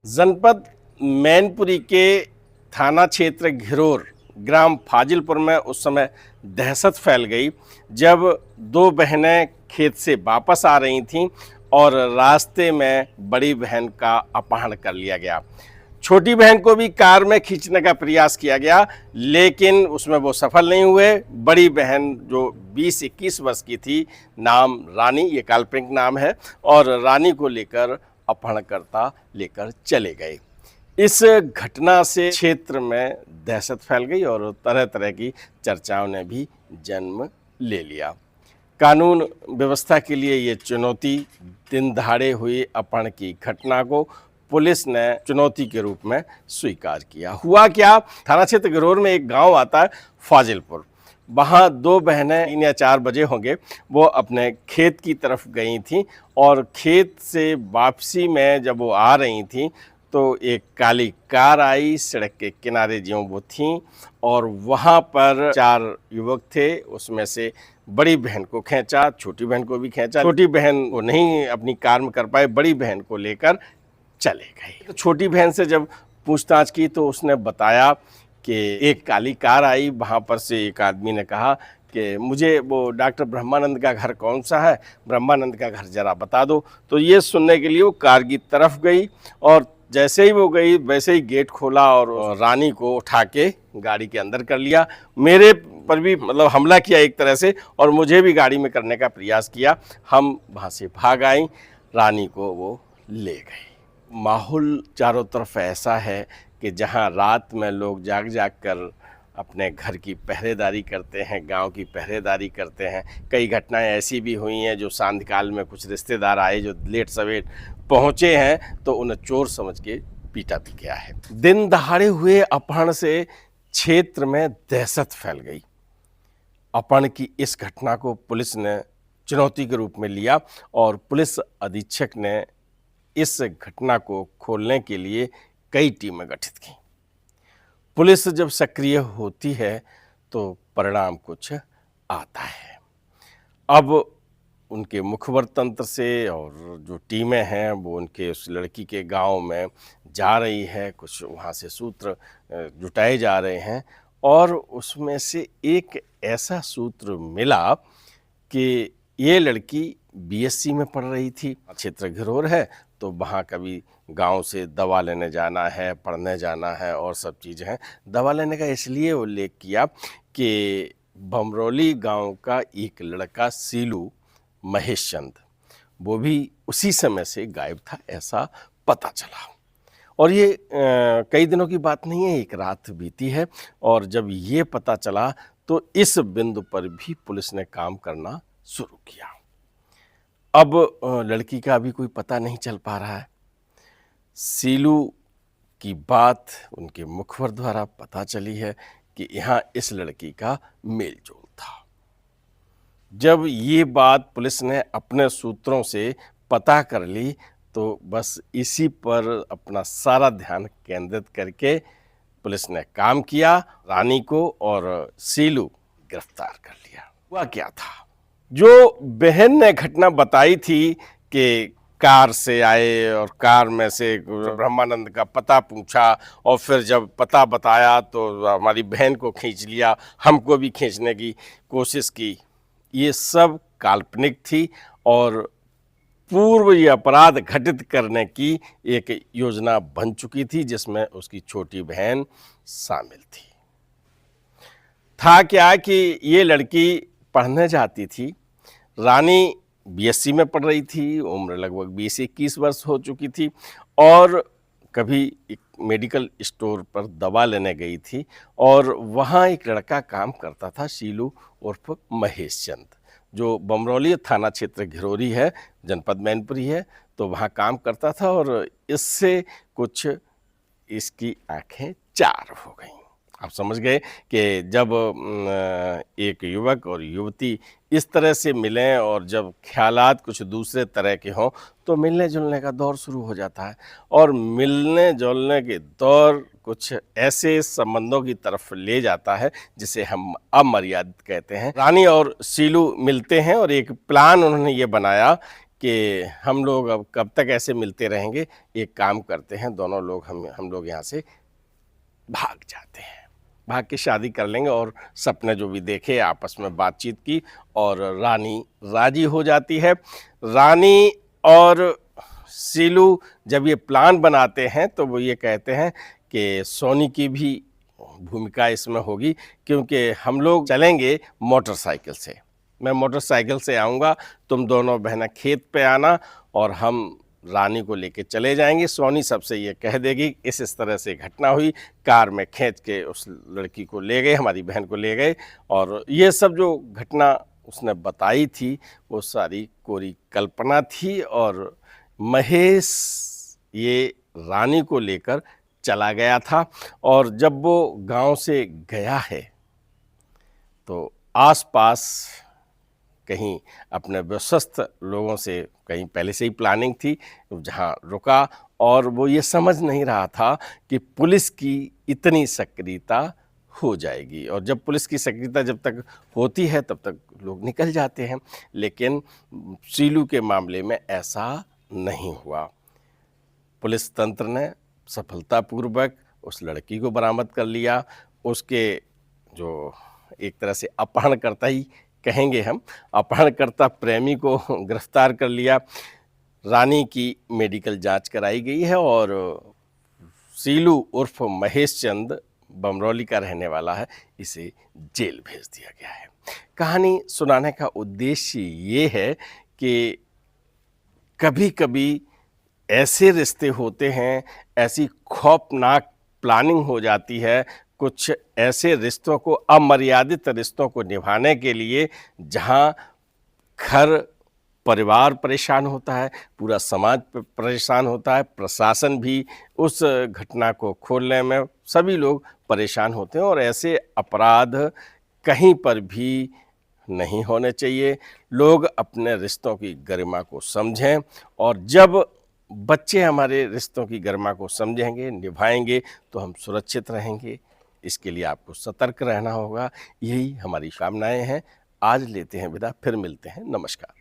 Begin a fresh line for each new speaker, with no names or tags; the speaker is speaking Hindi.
जनपद मैनपुरी के थाना क्षेत्र घिरोर ग्राम फाजिलपुर में उस समय दहशत फैल गई जब दो बहनें खेत से वापस आ रही थीं और रास्ते में बड़ी बहन का अपहरण कर लिया गया। छोटी बहन को भी कार में खींचने का प्रयास किया गया, लेकिन उसमें वो सफल नहीं हुए। बड़ी बहन जो 20-21 वर्ष की थी, नाम रानी, ये काल्पनिक नाम है, और रानी को लेकर अपहरणकर्ता लेकर चले गए। इस घटना से क्षेत्र में दहशत फैल गई और तरह तरह की चर्चाओं ने भी जन्म ले लिया। कानून व्यवस्था के लिए ये चुनौती, दिन दहाड़े हुई अपहरण की घटना को पुलिस ने चुनौती के रूप में स्वीकार किया। हुआ क्या, थाना क्षेत्र घिरोर में एक गांव आता है फाजिलपुर। वहाँ दो बहनें 3 या 4 बजे होंगे, वो अपने खेत की तरफ गई थीं और खेत से वापसी में जब वो आ रही थीं तो एक काली कार आई, सड़क के किनारे ज्यों वो थीं, और वहाँ पर 4 युवक थे। उसमें से बड़ी बहन को खींचा, छोटी बहन को भी खींचा। छोटी बहन को नहीं अपनी कार में कर पाए, बड़ी बहन को लेकर चले गए। तो छोटी बहन से जब पूछताछ की तो उसने बताया कि एक काली कार आई, वहाँ पर से एक आदमी ने कहा कि मुझे वो डॉक्टर ब्रह्मानंद का घर कौन सा है, ब्रह्मानंद का घर ज़रा बता दो। तो ये सुनने के लिए वो कार की तरफ गई और जैसे ही वो गई वैसे ही गेट खोला और रानी को उठा के गाड़ी के अंदर कर लिया। मेरे पर भी मतलब हमला किया एक तरह से, और मुझे भी गाड़ी में करने का प्रयास किया। हम वहाँ से भाग आई, रानी को वो ले गए। माहौल चारों तरफ ऐसा है कि जहाँ रात में लोग जाग जाग कर अपने घर की पहरेदारी करते हैं, गांव की पहरेदारी करते हैं। कई घटनाएं ऐसी भी हुई हैं जो सांध्यकाल में कुछ रिश्तेदार आए जो लेट सवेर पहुंचे हैं तो उन्हें चोर समझ के पीटा भी गया है। दिन दहाड़े हुए अपहरण से क्षेत्र में दहशत फैल गई। अपहरण की इस घटना को पुलिस ने चुनौती के रूप में लिया और पुलिस अधीक्षक ने इस घटना को खोलने के लिए कई टीमें गठित की। पुलिस जब सक्रिय होती है तो परिणाम कुछ आता है। अब उनके मुखबर तंत्र से और जो टीमें हैं वो उनके उस लड़की के गांव में जा रही है, कुछ वहाँ से सूत्र जुटाए जा रहे हैं और उसमें से एक ऐसा सूत्र मिला कि ये लड़की बीएससी में पढ़ रही थी। क्षेत्र घिरोर है तो वहाँ कभी गांव से दवा लेने जाना है, पढ़ने जाना है और सब चीज़ें हैं। दवा लेने का इसलिए उल्लेख किया कि बमरौली गांव का एक लड़का सीलू महेश चंद, वो भी उसी समय से गायब था, ऐसा पता चला। और ये कई दिनों की बात नहीं है, एक रात बीती है। और जब ये पता चला तो इस बिंदु पर भी पुलिस ने काम करना शुरू किया। अब लड़की का अभी कोई पता नहीं चल पा रहा है। सीलू की बात उनके मुखबर द्वारा पता चली है कि यहाँ इस लड़की का मेल जोल था। जब ये बात पुलिस ने अपने सूत्रों से पता कर ली तो बस इसी पर अपना सारा ध्यान केंद्रित करके पुलिस ने काम किया। रानी को और सीलू गिरफ्तार कर लिया। हुआ क्या था, जो बहन ने घटना बताई थी कि कार से आए और कार में से ब्रह्मानंद का पता पूछा और फिर जब पता बताया तो हमारी बहन को खींच लिया, हमको भी खींचने की कोशिश की, ये सब काल्पनिक थी और पूर्व ये अपराध घटित करने की एक योजना बन चुकी थी जिसमें उसकी छोटी बहन शामिल थी। था क्या कि ये लड़की पढ़ने जाती थी, रानी बीएससी में पढ़ रही थी, उम्र लगभग 20-21 वर्ष हो चुकी थी और कभी एक मेडिकल स्टोर पर दवा लेने गई थी और वहाँ एक लड़का काम करता था, शीलू उर्फ महेश चंद, जो बमरौली थाना क्षेत्र घिरोरी है, जनपद मैनपुरी है, तो वहाँ काम करता था और इससे कुछ इसकी आंखें चार हो गईं। आप समझ गए कि जब एक युवक और युवती इस तरह से मिलें और जब ख्यालात कुछ दूसरे तरह के हों तो मिलने जुलने का दौर शुरू हो जाता है और मिलने जुलने के दौर कुछ ऐसे संबंधों की तरफ ले जाता है जिसे हम अमर्यादित कहते हैं। रानी और सीलू मिलते हैं और एक प्लान उन्होंने ये बनाया कि हम लोग अब कब तक ऐसे मिलते रहेंगे, एक काम करते हैं, दोनों लोग हम लोग यहाँ से भाग जाते हैं, भाग के शादी कर लेंगे। और सपने जो भी देखे आपस में बातचीत की और रानी राजी हो जाती है। रानी और सीलू जब ये प्लान बनाते हैं तो वो ये कहते हैं कि सोनी की भी भूमिका इसमें होगी, क्योंकि हम लोग चलेंगे मोटरसाइकिल से। मैं मोटरसाइकिल से आऊँगा, तुम दोनों बहनें खेत पे आना और हम रानी को लेके चले जाएंगे। सोनी सबसे ये कह देगी इस तरह से घटना हुई, कार में खींच के उस लड़की को ले गए, हमारी बहन को ले गए। और ये सब जो घटना उसने बताई थी वो सारी कोरी कल्पना थी। और महेश ये रानी को लेकर चला गया था। और जब वो गांव से गया है तो आसपास कहीं अपने विश्वस्त लोगों से कहीं पहले से ही प्लानिंग थी, जहां रुका। और वो ये समझ नहीं रहा था कि पुलिस की इतनी सक्रियता हो जाएगी। और जब पुलिस की सक्रियता जब तक होती है तब तक लोग निकल जाते हैं, लेकिन सीलू के मामले में ऐसा नहीं हुआ। पुलिस तंत्र ने सफलतापूर्वक उस लड़की को बरामद कर लिया। उसके जो एक तरह से अपहरणकर्ता ही कहेंगे हम, अपहरणकर्ता प्रेमी को गिरफ्तार कर लिया। रानी की मेडिकल जांच कराई गई है और सीलू उर्फ महेश चंद बमरौली का रहने वाला है, इसे जेल भेज दिया गया है। कहानी सुनाने का उद्देश्य ये है कि कभी कभी ऐसे रिश्ते होते हैं, ऐसी खौफनाक प्लानिंग हो जाती है, कुछ ऐसे रिश्तों को, अमर्यादित रिश्तों को निभाने के लिए जहां घर परिवार परेशान होता है, पूरा समाज परेशान होता है, प्रशासन भी उस घटना को खोलने में सभी लोग परेशान होते हैं। और ऐसे अपराध कहीं पर भी नहीं होने चाहिए। लोग अपने रिश्तों की गरिमा को समझें, और जब बच्चे हमारे रिश्तों की गरिमा को समझेंगे, निभाएंगे, तो हम सुरक्षित रहेंगे। इसके लिए आपको सतर्क रहना होगा। यही हमारी कामनाएं हैं। आज लेते हैं विदा, फिर मिलते हैं। नमस्कार।